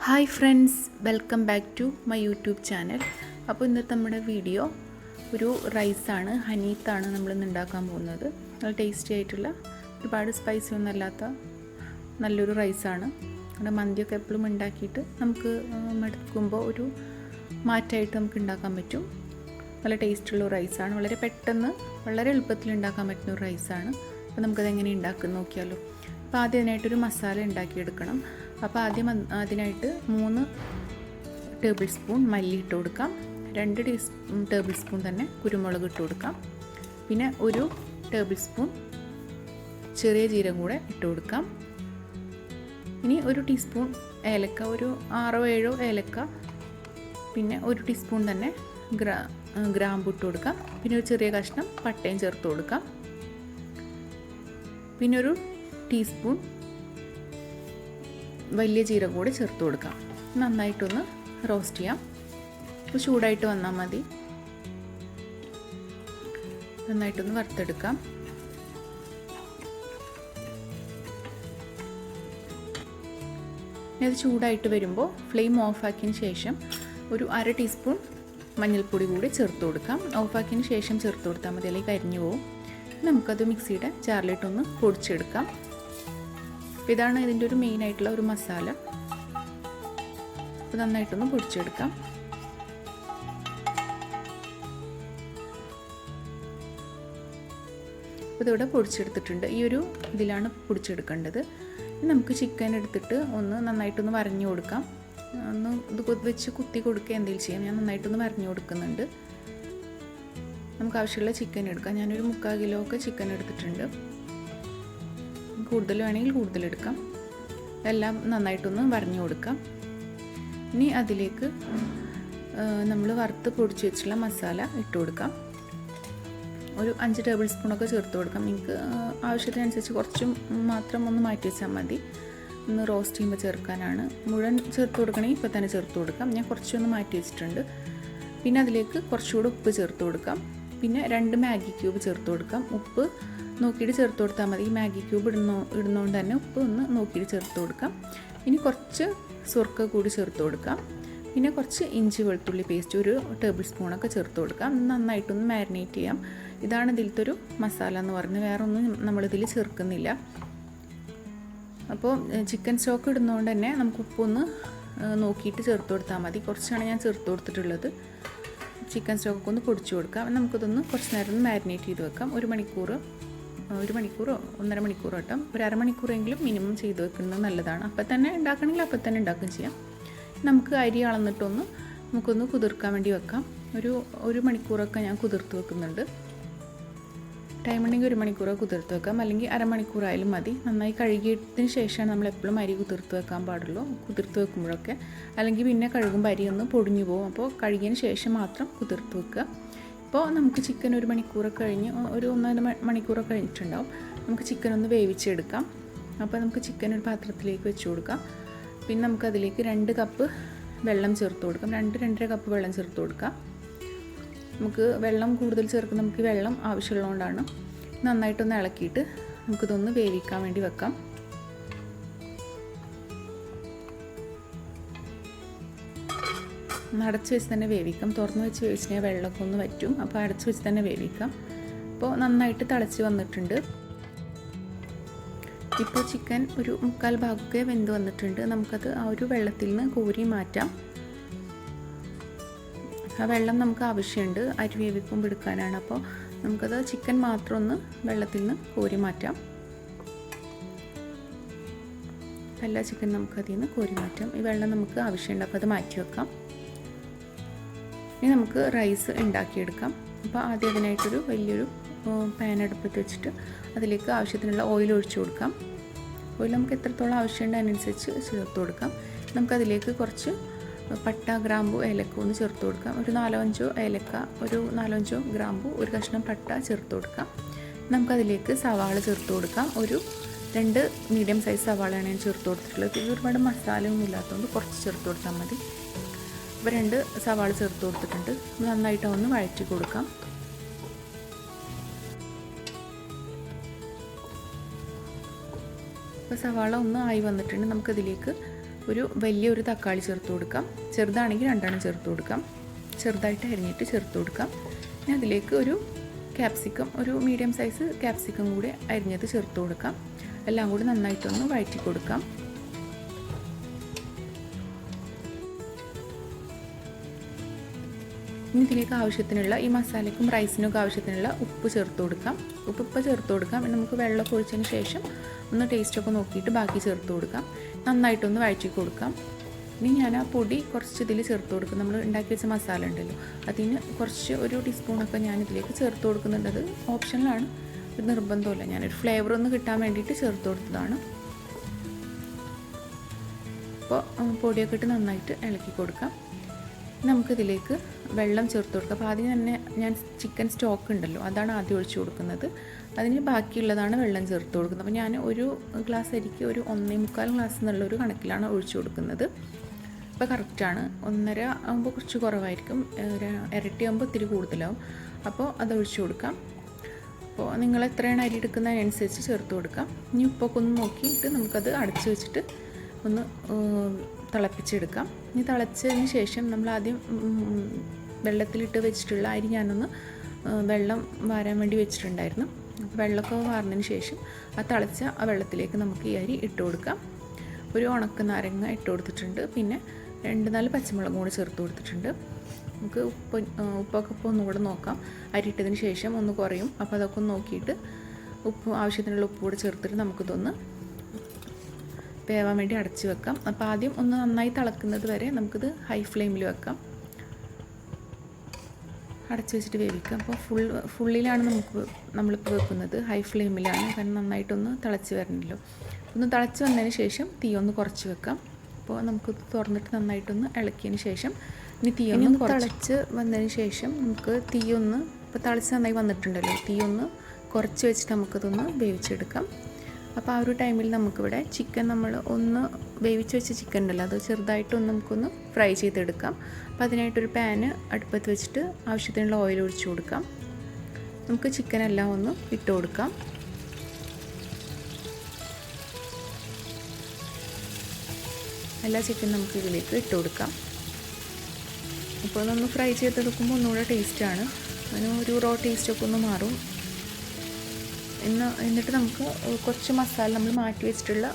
Hi friends, welcome back to my YouTube channel. അപ്പോൾ ഇന്നത്തെ നമ്മുടെ വീഡിയോ ഒരു റൈസാണ്, ഹനീത്താണ് നമ്മളിന്ന് ഉണ്ടാക്കാൻ പോകുന്നത്. നല്ല ടേസ്റ്റി ആയിട്ടുള്ള, ഒരുപാട് സ്പൈസി ഒന്നും അല്ലാത്ത നല്ലൊരു റൈസാണ്. നമ്മുടെ മന്തിയൊക്കെ എപ്പോഴും ഉണ്ടാക്കിയിട്ട് നമുക്ക് മടുക്കുമ്പോൾ ഒരു മാറ്റമായിട്ട് നമുക്ക് ഉണ്ടാക്കാൻ പറ്റും. നല്ല ടേസ്റ്റുള്ള റൈസാണ്. വളരെ പെട്ടെന്ന് വളരെ എളുപ്പത്തിൽ ഉണ്ടാക്കാൻ പറ്റുന്ന ഒരു റൈസാണ്. അപ്പോൾ നമുക്കതെങ്ങനെ ഉണ്ടാക്കുന്ന നോക്കിയാലോ. അപ്പോൾ ആദ്യം അതിനായിട്ടൊരു മസാല ഉണ്ടാക്കിയെടുക്കണം. അപ്പോൾ ആദ്യം അതിനായിട്ട് 3 ടേബിൾ സ്പൂൺ മല്ലി ഇട്ട് കൊടുക്കാം. 2 ടേബിൾ സ്പൂൺ തന്നെ കുരുമുളക് ഇട്ട് കൊടുക്കാം. പിന്നെ 1 ടേബിൾ സ്പൂൺ ചെറിയ ജീരകം കൂടെ ഇട്ട് കൊടുക്കാം. ഇനി 1 ടീസ്പൂൺ ഏലക്ക, ഒരു 6-7 ഏലക്ക, പിന്നെ 1 ടീസ്പൂൺ തന്നെ ഗ്രാമ്പു ഇട്ട് കൊടുക്കാം. പിന്നെ ഒരു ചെറിയ കഷ്ണം പട്ടയും ചേർത്ത് കൊടുക്കാം. പിന്നെ 1 ടീസ്പൂൺ വലിയ ജീരകം കൂടി ചേർത്ത് കൊടുക്കാം. നന്നായിട്ടൊന്ന് റോസ്റ്റ് ചെയ്യാം. ഇപ്പോൾ ചൂടായിട്ട് വന്നാൽ മതി. നന്നായിട്ടൊന്ന് വറുത്തെടുക്കാം. ഇത് ചൂടായിട്ട് വരുമ്പോൾ ഫ്ലെയിം ഓഫാക്കിയതിന് ശേഷം ഒരു 1/2 ടീസ്പൂൺ മഞ്ഞൾപ്പൊടി കൂടി ചേർത്ത് കൊടുക്കാം. ഓഫാക്കിയതിന് ശേഷം ചേർത്ത് കൊടുത്താൽ മതി, അല്ലെങ്കിൽ കരിഞ്ഞു പോകും. നമുക്കത് മിക്സിയുടെ ജാറിലിട്ടൊന്ന് പൊടിച്ചെടുക്കാം. അപ്പോൾ ഇതാണ് ഇതിൻ്റെ ഒരു മെയിനായിട്ടുള്ള ഒരു മസാല. അപ്പോൾ നന്നായിട്ടൊന്ന് പൊടിച്ചെടുക്കാം. അപ്പോൾ ഇതിവിടെ പൊടിച്ചെടുത്തിട്ടുണ്ട്. ഈ ഒരു ഇതിലാണ് പൊടിച്ചെടുക്കേണ്ടത്. നമുക്ക് ചിക്കൻ എടുത്തിട്ട് ഒന്ന് നന്നായിട്ടൊന്ന് വരഞ്ഞു കൊടുക്കാം. ഒന്ന് ഇത് വെച്ച് കുത്തി കൊടുക്കുക എന്തെങ്കിലും ചെയ്യാം. ഞാൻ നന്നായിട്ടൊന്ന് വരഞ്ഞു കൊടുക്കുന്നുണ്ട്. നമുക്ക് ആവശ്യമുള്ള ചിക്കൻ എടുക്കാം. ഞാനൊരു 3/4 കിലോ ഒക്കെ ചിക്കൻ എടുത്തിട്ടുണ്ട്. കൂടുതൽ വേണമെങ്കിൽ കൂടുതലെടുക്കാം. എല്ലാം നന്നായിട്ടൊന്ന് വരഞ്ഞു കൊടുക്കാം. ഇനി അതിലേക്ക് നമ്മൾ വറുത്ത് പൊടിച്ച് വെച്ചുള്ള മസാല ഇട്ട് കൊടുക്കാം. ഒരു 5 ടേബിൾ സ്പൂണൊക്കെ ചേർത്ത് കൊടുക്കാം. നിങ്ങൾക്ക് ആവശ്യത്തിനനുസരിച്ച് കുറച്ചും മാത്രം ഒന്ന് മാറ്റി വെച്ചാൽ മതി. ഒന്ന് റോസ്റ്റ് ചെയ്യുമ്പോൾ ചേർക്കാനാണ്. മുഴുവൻ ചേർത്ത് കൊടുക്കണമെങ്കിൽ ഇപ്പോൾ തന്നെ ചേർത്ത് കൊടുക്കാം. ഞാൻ കുറച്ചൊന്ന് മാറ്റി വെച്ചിട്ടുണ്ട്. പിന്നെ അതിലേക്ക് കുറച്ചുകൂടെ ഉപ്പ് ചേർത്ത് കൊടുക്കാം. പിന്നെ 2 മാഗി ക്യൂബ് ചേർത്ത് കൊടുക്കാം. ഉപ്പ് നോക്കിയിട്ട് ചേർത്ത് കൊടുത്താൽ മതി. മാഗി ക്യൂബ് ഇടുന്നതുകൊണ്ട് തന്നെ ഉപ്പ് ഒന്ന് നോക്കിയിട്ട് ചേർത്ത് കൊടുക്കാം. ഇനി കുറച്ച് സുർക്ക കൂടി ചേർത്ത് കൊടുക്കാം. പിന്നെ കുറച്ച് ഇഞ്ചി വെളുത്തുള്ളി പേസ്റ്റ് 1 ടേബിൾ സ്പൂണൊക്കെ ചേർത്ത് കൊടുക്കാം. നന്നായിട്ടൊന്ന് മാരിനേറ്റ് ചെയ്യാം. ഇതാണ് ഇതിലത്തെ ഒരു മസാല എന്ന് പറയുന്നത്. വേറെ ഒന്നും നമ്മളിതിൽ ചേർക്കുന്നില്ല. അപ്പോൾ ചിക്കൻ സ്റ്റോക്ക് ഇടുന്നതുകൊണ്ട് തന്നെ നമുക്ക് ഉപ്പൊന്ന് നോക്കിയിട്ട് ചേർത്ത് കൊടുത്താൽ മതി. കുറച്ചാണ് ഞാൻ ചേർത്ത് കൊടുത്തിട്ടുള്ളത്. ചിക്കൻ സ്റ്റോക്കൊക്കെ ഒന്ന് പൊടിച്ചു കൊടുക്കാം. നമുക്കിതൊന്ന് കുറച്ച് നേരം ഒന്ന് മാരിനേറ്റ് ചെയ്ത് വെക്കാം. 1 മണിക്കൂറോ 1.5 മണിക്കൂറോ കേട്ടോ. ഒരു അരമണിക്കൂറെങ്കിലും മിനിമം ചെയ്ത് വെക്കുന്നത് നല്ലതാണ്. അപ്പം തന്നെ ഉണ്ടാക്കണമെങ്കിൽ അപ്പം തന്നെ ഉണ്ടാക്കുകയും ചെയ്യാം. നമുക്ക് അരി അളന്നിട്ടൊന്ന് നമുക്കൊന്ന് കുതിർക്കാൻ വേണ്ടി വെക്കാം. ഒരു മണിക്കൂറൊക്കെ ഞാൻ കുതിർത്ത് വെക്കുന്നുണ്ട്. ടൈം ഉണ്ടെങ്കിൽ 1 മണിക്കൂറോ കുതിർത്ത് വെക്കാം, അല്ലെങ്കിൽ അരമണിക്കൂറായാലും മതി. നന്നായി കഴുകിയതിന് ശേഷമാണ് നമ്മൾ എപ്പോഴും അരി കുതിർത്ത് വെക്കാൻ പാടുള്ളൂ. കുതിർത്ത് വെക്കുമ്പോഴൊക്കെ, അല്ലെങ്കിൽ പിന്നെ കഴുകുമ്പോൾ അരി ഒന്ന് പൊടിഞ്ഞു പോകും. അപ്പോൾ കഴുകിയതിന് ശേഷം മാത്രം കുതിർത്ത് വെക്കുക. ഇപ്പോൾ നമുക്ക് ചിക്കൻ 1 മണിക്കൂറൊക്കെ കഴിഞ്ഞ് ഒരു 1.5 മണിക്കൂറൊക്കെ കഴിഞ്ഞിട്ടുണ്ടാവും. നമുക്ക് ചിക്കൻ ഒന്ന് വേവിച്ചെടുക്കാം. അപ്പോൾ നമുക്ക് ചിക്കൻ ഒരു പാത്രത്തിലേക്ക് വെച്ച് കൊടുക്കാം. പിന്നെ നമുക്കതിലേക്ക് 2 കപ്പ് വെള്ളം ചേർത്ത് കൊടുക്കാം. 2-2.5 കപ്പ് വെള്ളം ചേർത്ത് കൊടുക്കാം. നമുക്ക് വെള്ളം കൂടുതൽ ചേർക്കുന്ന നമുക്ക് വെള്ളം ആവശ്യമുള്ളതുകൊണ്ടാണ്. നന്നായിട്ടൊന്ന് ഇളക്കിയിട്ട് നമുക്കിതൊന്ന് വേവിക്കാൻ വേണ്ടി വെക്കാം. അടച്ച് വെച്ച് തന്നെ വേവിക്കാം. തുറന്ന് വെച്ച് വേവിച്ചാൽ വെള്ളമൊക്കെ ഒന്ന് വറ്റും. അപ്പോൾ അടച്ച് വെച്ച് തന്നെ വേവിക്കാം. അപ്പോൾ നന്നായിട്ട് തിളച്ച് വന്നിട്ടുണ്ട്. ഇപ്പോൾ ചിക്കൻ ഒരു 3/4 ഭാഗമൊക്കെ വെന്ത് വന്നിട്ടുണ്ട്. നമുക്കത് ആ ഒരു വെള്ളത്തിൽ നിന്ന് കോരി മാറ്റാം. ആ വെള്ളം നമുക്ക് ആവശ്യമുണ്ട്, അരി വേവിക്കുമ്പോൾ എടുക്കാനാണ്. അപ്പോൾ നമുക്കത് ചിക്കൻ മാത്രം ഒന്ന് വെള്ളത്തിൽ നിന്ന് കോരി മാറ്റാം. എല്ലാ ചിക്കൻ നമുക്കതിൽ നിന്ന് കോരി മാറ്റാം. ഈ വെള്ളം നമുക്ക് ആവശ്യമുണ്ട്, അപ്പോൾ അത് മാറ്റി വെക്കാം. ഇനി നമുക്ക് റൈസ് ഉണ്ടാക്കിയെടുക്കാം. അപ്പോൾ ആദ്യം അതിനായിട്ടൊരു വലിയൊരു പാൻ അടുപ്പത്ത് വെച്ചിട്ട് അതിലേക്ക് ആവശ്യത്തിനുള്ള ഓയിൽ ഒഴിച്ചു കൊടുക്കാം. ഓയിൽ നമുക്ക് എത്രത്തോളം ആവശ്യമുണ്ട് അതിനനുസരിച്ച് ചേർത്ത് കൊടുക്കാം. നമുക്കതിലേക്ക് കുറച്ച് പട്ട, ഗ്രാമ്പു, ഏലക്ക ഒന്ന് ചേർത്ത് കൊടുക്കാം. ഒരു 4-5 ഏലക്ക, ഒരു 4-5 ഗ്രാമ്പു, ഒരു കഷ്ണം പട്ട ചേർത്ത് കൊടുക്കാം. നമുക്കതിലേക്ക് സവാള ചേർത്ത് കൊടുക്കാം. ഒരു 2 മീഡിയം സൈസ് സവാളയാണ് ഞാൻ ചേർത്ത് കൊടുത്തിട്ടുള്ളത്. ഇത് ഒരുപാട് മസാലയൊന്നും ഇല്ലാത്തതുകൊണ്ട് കുറച്ച് ചേർത്ത് കൊടുത്താൽ മതി. അപ്പോൾ 2 സവാള ചേർത്ത് കൊടുത്തിട്ടുണ്ട്. നന്നായിട്ട് ഒന്ന് വഴറ്റി കൊടുക്കാം. അപ്പോൾ സവാള ഒന്ന് ആയി വന്നിട്ടുണ്ട്. നമുക്കതിലേക്ക് വലിയൊരു തക്കാളി ചേർത്ത് കൊടുക്കാം. ചെറുതാണെങ്കിൽ 2 ചേർത്ത് കൊടുക്കാം. ചെറുതായിട്ട് അരിഞ്ഞിട്ട് ചേർത്ത് കൊടുക്കാം. ഇനി അതിലേക്ക് ഒരു ക്യാപ്സിക്കം, ഒരു മീഡിയം സൈസ് ക്യാപ്സിക്കം കൂടി അരിഞ്ഞത് ചേർത്ത് കൊടുക്കാം. എല്ലാം കൂടി നന്നായിട്ടൊന്ന് വഴറ്റി കൊടുക്കാം. ഇനി ഇതിലേക്ക് ആവശ്യത്തിനുള്ള, ഈ മസാലയ്ക്കും റൈസിനൊക്കെ ആവശ്യത്തിനുള്ള ഉപ്പ് ചേർത്ത് കൊടുക്കാം. ഉപ്പ് ചേർത്ത് കൊടുക്കാം. നമുക്ക് വെള്ളമൊക്കെ ഒഴിച്ചതിന് ശേഷം ഒന്ന് ടേസ്റ്റൊക്കെ നോക്കിയിട്ട് ബാക്കി ചേർത്ത് കൊടുക്കാം. നന്നായിട്ടൊന്ന് വഴറ്റി കൊടുക്കാം. ഇനി ഞാൻ ആ പൊടി കുറച്ച് ഇതിൽ ചേർത്ത് കൊടുക്കും. നമ്മൾ ഉണ്ടാക്കി വെച്ച മസാല ഉണ്ടല്ലോ, അതിന് കുറച്ച് ഒരു ടീസ്പൂണൊക്കെ ഞാൻ ഇതിലേക്ക് ചേർത്ത് കൊടുക്കുന്നുണ്ട്. അത് ഓപ്ഷനിലാണ്, ഒരു നിർബന്ധമില്ല. ഞാനൊരു ഫ്ലേവർ ഒന്ന് കിട്ടാൻ വേണ്ടിയിട്ട് ചേർത്ത് കൊടുത്തതാണ്. അപ്പോൾ പൊടിയൊക്കെ ഇട്ട് നന്നായിട്ട് ഇളക്കി കൊടുക്കാം. നമുക്കിതിലേക്ക് വെള്ളം ചേർത്ത് കൊടുക്കാം. അപ്പോൾ ആദ്യം തന്നെ ഞാൻ ചിക്കൻ സ്റ്റോക്ക് ഉണ്ടല്ലോ, അതാണ് ആദ്യം ഒഴിച്ചു കൊടുക്കുന്നത്. അതിന് ബാക്കിയുള്ളതാണ് വെള്ളം ചേർത്ത് കൊടുക്കുന്നത്. അപ്പോൾ ഞാൻ ഒരു ഗ്ലാസ് അരിക്ക് ഒരു 1.25 ഗ്ലാസ് എന്നുള്ളൊരു കണക്കിലാണ് ഒഴിച്ചു കൊടുക്കുന്നത്. അപ്പോൾ കറക്റ്റാണ്. 1.5 ആകുമ്പോൾ കുറച്ച് കുറവായിരിക്കും, ഇരട്ടിയാകുമ്പോൾ ഇത്തിരി കൂടുതലാവും. അപ്പോൾ അത് ഒഴിച്ചു കൊടുക്കാം. അപ്പോൾ നിങ്ങൾ എത്രയാണ് അരി എടുക്കുന്നതിനനുസരിച്ച് ചേർത്ത് കൊടുക്കാം. ഇനി ഉപ്പൊക്കെ ഒന്ന് നോക്കിയിട്ട് നമുക്കത് അടച്ച് വെച്ചിട്ട് ഒന്ന് തിളപ്പിച്ചെടുക്കാം. ഇനി തിളച്ചതിന് ശേഷം നമ്മൾ ആദ്യം വെള്ളത്തിലിട്ട് വെച്ചിട്ടുള്ള അരി ഞാനൊന്ന് വെള്ളം വാരാൻ വേണ്ടി വെച്ചിട്ടുണ്ടായിരുന്നു. അപ്പോൾ വെള്ളമൊക്കെ വാർന്നതിന് ശേഷം ആ തിളച്ച ആ വെള്ളത്തിലേക്ക് നമുക്ക് ഈ അരി ഇട്ട് കൊടുക്കാം. ഒരു ഉണക്ക നാരങ്ങ ഇട്ട് കൊടുത്തിട്ടുണ്ട്. പിന്നെ 2-4 പച്ചമുളകും കൂടി ചേർത്ത് കൊടുത്തിട്ടുണ്ട്. നമുക്ക് ഉപ്പൊക്കെ ഇപ്പോൾ ഒന്നുകൂടെ നോക്കാം. അരി ഇട്ടതിന് ശേഷം ഒന്ന് കുറയും. അപ്പോൾ അതൊക്കെ ഒന്ന് നോക്കിയിട്ട് ആവശ്യത്തിനുള്ള ഉപ്പ് കൂടെ ചേർത്തിട്ട് നമുക്കിതൊന്ന് വേവാൻ വേണ്ടി അടച്ച് വെക്കാം. അപ്പോൾ ആദ്യം ഒന്ന് നന്നായി തിളക്കുന്നത് വരെ നമുക്കിത് ഹൈ ഫ്ലെയിമിൽ വെക്കാം. അടച്ച് വെച്ചിട്ട് വേവിക്കാം. അപ്പോൾ ഫുള്ളിലാണ് നമ്മളിപ്പോൾ വെക്കുന്നത്, ഹൈ ഫ്ലെയിമിലാണ്. കാരണം നന്നായിട്ടൊന്ന് തിളച്ച് വരണമല്ലോ. ഒന്ന് തിളച്ച് വന്നതിന് ശേഷം തീ ഒന്ന് കുറച്ച് വെക്കാം. അപ്പോൾ നമുക്ക് തുറന്നിട്ട് നന്നായിട്ടൊന്ന് ഇളക്കിയതിന് ശേഷം ഇനി തീ ഒന്ന് തിളച്ച് വന്നതിന് ശേഷം നമുക്ക് തീയൊന്ന്, ഇപ്പോൾ തിളച്ച് നന്നായി വന്നിട്ടുണ്ടല്ലോ, തീയൊന്ന് കുറച്ച് വെച്ചിട്ട് നമുക്കതൊന്ന് വേവിച്ചെടുക്കാം. അപ്പോൾ ആ ഒരു ടൈമിൽ നമുക്കിവിടെ ചിക്കൻ, നമ്മൾ ഒന്ന് വേവിച്ച് വെച്ച ചിക്കൻ ഉണ്ടല്ലോ, അത് ചെറുതായിട്ടൊന്ന് നമുക്കൊന്ന് ഫ്രൈ ചെയ്തെടുക്കാം. അപ്പോൾ അതിനായിട്ടൊരു പാന് അടുപ്പത്ത് വെച്ചിട്ട് ആവശ്യത്തിനുള്ള ഓയിൽ ഒഴിച്ചു കൊടുക്കാം. നമുക്ക് ചിക്കൻ എല്ലാം ഒന്ന് ഇട്ട് കൊടുക്കാം. എല്ലാ ചിക്കൻ നമുക്ക് ഇതിലേക്ക് ഇട്ട് കൊടുക്കാം. അപ്പോൾ അതൊന്ന് ഫ്രൈ ചെയ്തെടുക്കുമ്പോൾ ഒന്നുകൂടെ ടേസ്റ്റാണ്. അതിന് ഒരു റോ ടേസ്റ്റൊക്കെ ഒന്ന് മാറും. എന്നിട്ട് നമുക്ക് കുറച്ച് മസാല, നമ്മൾ മാറ്റി വെച്ചിട്ടുള്ള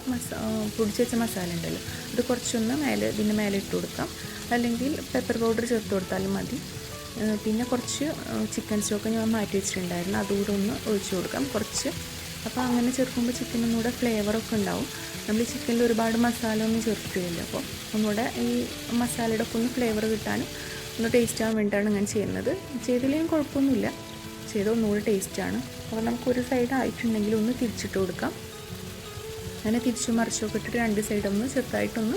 പൊടിച്ച് വെച്ച മസാല ഉണ്ടല്ലോ, അത് കുറച്ചൊന്ന് ഇതിൻ്റെ മേലെ ഇട്ട് കൊടുക്കാം. അല്ലെങ്കിൽ പെപ്പർ പൗഡർ ചേർത്ത് കൊടുത്താലും മതി. പിന്നെ കുറച്ച് ചിക്കൻ സ്റ്റോക്ക് ഞാൻ മാറ്റി വെച്ചിട്ടുണ്ടായിരുന്നു, അതുകൂടെ ഒന്ന് ഒഴിച്ചു കൊടുക്കാം കുറച്ച്. അപ്പോൾ അങ്ങനെ ചേർക്കുമ്പോൾ ചിക്കൻ ഒന്നുകൂടെ ഫ്ലേവറൊക്കെ ഉണ്ടാവും. നമ്മൾ ചിക്കനിൽ ഒരുപാട് മസാല ഒന്നും ചേർത്തില്ല. അപ്പോൾ ഒന്നുകൂടെ ഈ മസാലയുടെ ഒക്കെ ഒന്ന് ഫ്ലേവർ കിട്ടാനും ഒന്ന് ടേസ്റ്റ് ആവാൻ വേണ്ടിയിട്ടാണ് ഞാൻ ചെയ്യുന്നത്. ചെയ്തില്ലെങ്കിൽ കുഴപ്പമൊന്നുമില്ല, ചെയ്ത് ഒന്നുകൂടി ടേസ്റ്റാണ്. അപ്പോൾ നമുക്കൊരു സൈഡ് ആയിട്ടുണ്ടെങ്കിൽ ഒന്ന് തിരിച്ചിട്ട് കൊടുക്കാം. അങ്ങനെ തിരിച്ചും മറിച്ചൊക്കെ ഇട്ടിട്ട് 2 സൈഡൊന്ന് ചെറുതായിട്ടൊന്ന്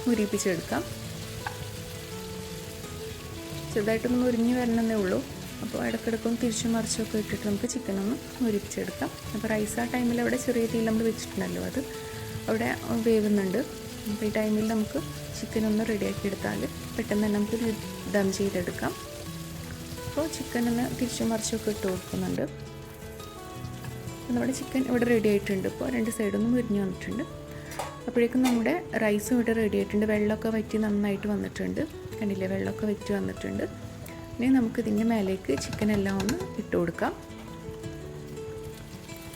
മുരിപ്പിച്ചെടുക്കാം. ചെറുതായിട്ടൊന്ന് മുരിഞ്ഞ് വരണമെന്നേ ഉള്ളൂ. അപ്പോൾ ഇടയ്ക്കിടയ്ക്കൊന്ന് തിരിച്ചും മറിച്ചൊക്കെ ഇട്ടിട്ട് നമുക്ക് ചിക്കനൊന്ന് മുരിപ്പിച്ചെടുക്കാം. അപ്പോൾ റൈസ് ആ ടൈമിൽ അവിടെ ചെറിയ തീയിൽ നമ്മൾ വെച്ചിട്ടുണ്ടല്ലോ, അത് അവിടെ വേവുന്നുണ്ട്. അപ്പോൾ ഈ ടൈമിൽ നമുക്ക് ചിക്കനൊന്ന് റെഡിയാക്കി എടുത്താൽ പെട്ടെന്ന് തന്നെ നമുക്ക് ദം ചെയ്തെടുക്കാം. അപ്പോൾ ചിക്കനൊന്ന് തിരിച്ചും മറിച്ചൊക്കെ ഇട്ട് കൊടുക്കുന്നുണ്ട്. നമ്മുടെ ചിക്കൻ ഇവിടെ റെഡി ആയിട്ടുണ്ട്. ഇപ്പോൾ 2 സൈഡൊന്നും മുരിഞ്ഞ് വന്നിട്ടുണ്ട്. അപ്പോഴേക്കും നമ്മുടെ റൈസും ഇവിടെ റെഡി ആയിട്ടുണ്ട്. വെള്ളമൊക്കെ വറ്റി നന്നായിട്ട് വന്നിട്ടുണ്ട്. കണ്ടില്ലേ, വെള്ളമൊക്കെ വറ്റി വന്നിട്ടുണ്ട്. ഇനി നമുക്കിതിൻ്റെ മേലേക്ക് ചിക്കനെല്ലാം ഒന്ന് ഇട്ട് കൊടുക്കാം.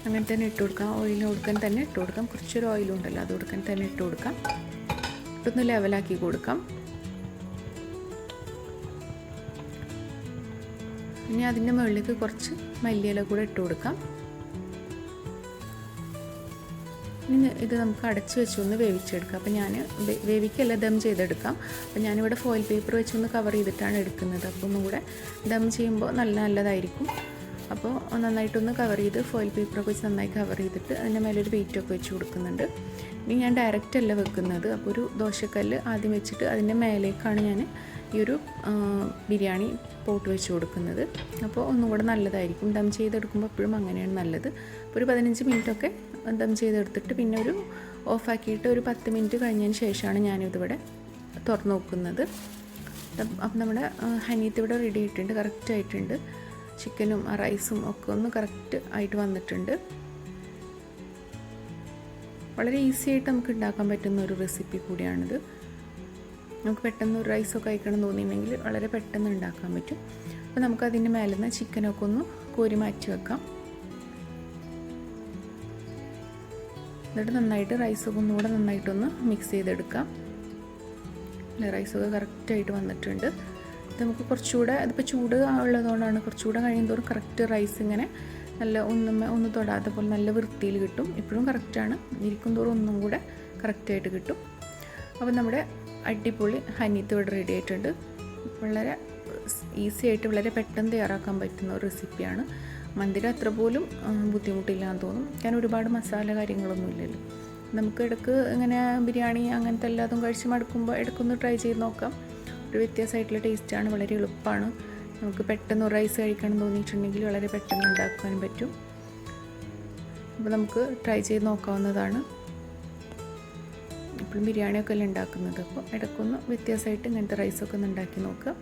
അങ്ങനെ തന്നെ ഇട്ട് കൊടുക്കാം. ഓയിൽ കൊടുക്കാൻ തന്നെ ഇട്ട് കൊടുക്കാം. കുറച്ചൊരു ഓയിലും ഉണ്ടല്ലോ, അത് കൊടുക്കാൻ തന്നെ ഇട്ട് കൊടുക്കാം. ഇട്ടൊന്ന് ലെവലാക്കി കൊടുക്കാം. ഇനി അതിൻ്റെ മുകളിലേക്ക് കുറച്ച് മല്ലിയില കൂടെ ഇട്ട് കൊടുക്കാം. ഇനി ഇത് നമുക്ക് അടച്ച് വെച്ചൊന്ന് വേവിച്ചെടുക്കാം. അപ്പോൾ ഞാൻ വേവിക്കല്ല, ദം ചെയ്തെടുക്കാം. അപ്പോൾ ഞാനിവിടെ ഫോയിൽ പേപ്പർ വെച്ചൊന്ന് കവർ ചെയ്തിട്ടാണ് എടുക്കുന്നത്. അപ്പോൾ ഒന്നുകൂടെ ദം ചെയ്യുമ്പോൾ നല്ലതായിരിക്കും. അപ്പോൾ നന്നായിട്ടൊന്ന് കവർ ചെയ്ത് ഫോയിൽ പേപ്പറൊക്കെ വെച്ച് നന്നായി കവർ ചെയ്തിട്ട് അതിൻ്റെ മേലൊരു വെയിറ്റൊക്കെ വെച്ച് കൊടുക്കുന്നുണ്ട്. ഇനി ഞാൻ ഡയറക്റ്റ് അല്ല വെക്കുന്നത്. അപ്പോൾ ഒരു ദോശക്കല്ല് ആദ്യം വെച്ചിട്ട് അതിൻ്റെ മേലേക്കാണ് ഞാൻ ഈ ഒരു ബിരിയാണി പോട്ട് വെച്ച് കൊടുക്കുന്നത്. അപ്പോൾ ഒന്നും കൂടെ നല്ലതായിരിക്കും. ദം ചെയ്തെടുക്കുമ്പോൾ എപ്പോഴും അങ്ങനെയാണ് നല്ലത്. അപ്പോൾ ഒരു 15 മിനിറ്റൊക്കെ ദം ചെയ്തെടുത്തിട്ട് പിന്നെ ഒരു ഓഫാക്കിയിട്ട് ഒരു 10 മിനിറ്റ് കഴിഞ്ഞതിന് ശേഷമാണ് ഞാനിതിവിടെ തുറന്ന് നോക്കുന്നത്. അപ്പം നമ്മുടെ ഹനീത്ത് ഇവിടെ റെഡി ആയിട്ടുണ്ട്, കറക്റ്റ് ആയിട്ടുണ്ട്. ചിക്കനും റൈസും ഒക്കെ ഒന്ന് കറക്റ്റ് ആയിട്ട് വന്നിട്ടുണ്ട്. വളരെ ഈസി ആയിട്ട് നമുക്ക് ഉണ്ടാക്കാൻ പറ്റുന്ന ഒരു റെസിപ്പി കൂടിയാണിത്. നമുക്ക് പെട്ടെന്ന് ഒരു റൈസൊക്കെ കഴിക്കണം തോന്നിയിട്ടുണ്ടെങ്കിൽ വളരെ പെട്ടെന്ന് ഉണ്ടാക്കാൻ പറ്റും. അപ്പോൾ നമുക്ക് അതിൻ്റെ മേലെ നിന്ന് ചിക്കനൊക്കെ ഒന്ന് കോരി മാറ്റി വെക്കാം. എന്നിട്ട് നന്നായിട്ട് റൈസൊക്കെ ഒന്നുകൂടെ നന്നായിട്ടൊന്ന് മിക്സ് ചെയ്തെടുക്കാം. റൈസൊക്കെ കറക്റ്റായിട്ട് വന്നിട്ടുണ്ട്. ഇത് നമുക്ക് കുറച്ചുകൂടെ, ഇതിപ്പോൾ ചൂട് ഉള്ളതുകൊണ്ടാണ്, കുറച്ചുകൂടെ കഴിയുന്തോറും കറക്റ്റ് റൈസ് ഇങ്ങനെ നല്ല ഒന്ന് തൊടാതെ പോലെ നല്ല വൃത്തിയിൽ കിട്ടും. ഇപ്പോഴും കറക്റ്റാണ്, ഇരിക്കും തോറും ഒന്നും കൂടെ കറക്റ്റായിട്ട് കിട്ടും. അപ്പോൾ നമ്മുടെ അടിപൊളി ഹനീത്ത് ഇവിടെ റെഡി ആയിട്ടുണ്ട്. വളരെ ഈസി ആയിട്ട് വളരെ പെട്ടെന്ന് തയ്യാറാക്കാൻ പറ്റുന്ന ഒരു റെസിപ്പിയാണ്. മന്തിയുടെ അത്ര പോലും ബുദ്ധിമുട്ടില്ല എന്ന് തോന്നും, കാരണം ഒരുപാട് മസാല കാര്യങ്ങളൊന്നും ഇല്ലല്ലോ. നമുക്ക് ഇടയ്ക്ക് ഇങ്ങനെ ബിരിയാണി അങ്ങനത്തെ എല്ലാതും കഴിച്ച് മടുക്കുമ്പോൾ ഇടയ്ക്കൊന്ന് ട്രൈ ചെയ്ത് നോക്കാം. ഒരു വ്യത്യാസമായിട്ടുള്ള ടേസ്റ്റാണ്, വളരെ എളുപ്പമാണ്. നമുക്ക് പെട്ടെന്ന് ഒരു റൈസ് കഴിക്കണം തോന്നിയിട്ടുണ്ടെങ്കിൽ വളരെ പെട്ടെന്ന് ഉണ്ടാക്കാനും പറ്റും. അപ്പോൾ നമുക്ക് ട്രൈ ചെയ്ത് നോക്കാവുന്നതാണ്. എപ്പോഴും ബിരിയാണിയൊക്കെ അല്ലേ ഉണ്ടാക്കുന്നത്, അപ്പോൾ ഇടയ്ക്കൊന്ന് വ്യത്യാസമായിട്ട് ഇങ്ങനത്തെ റൈസൊക്കെ ഒന്ന് ഉണ്ടാക്കി നോക്കുക.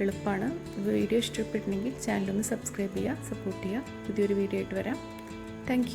എളുപ്പമാണ്. വീഡിയോ ഇഷ്ടപ്പെട്ടിട്ടുണ്ടെങ്കിൽ ചാനലൊന്ന് സബ്സ്ക്രൈബ് ചെയ്യുക, സപ്പോർട്ട് ചെയ്യുക. പുതിയൊരു വീഡിയോ ആയിട്ട് വരാം. താങ്ക്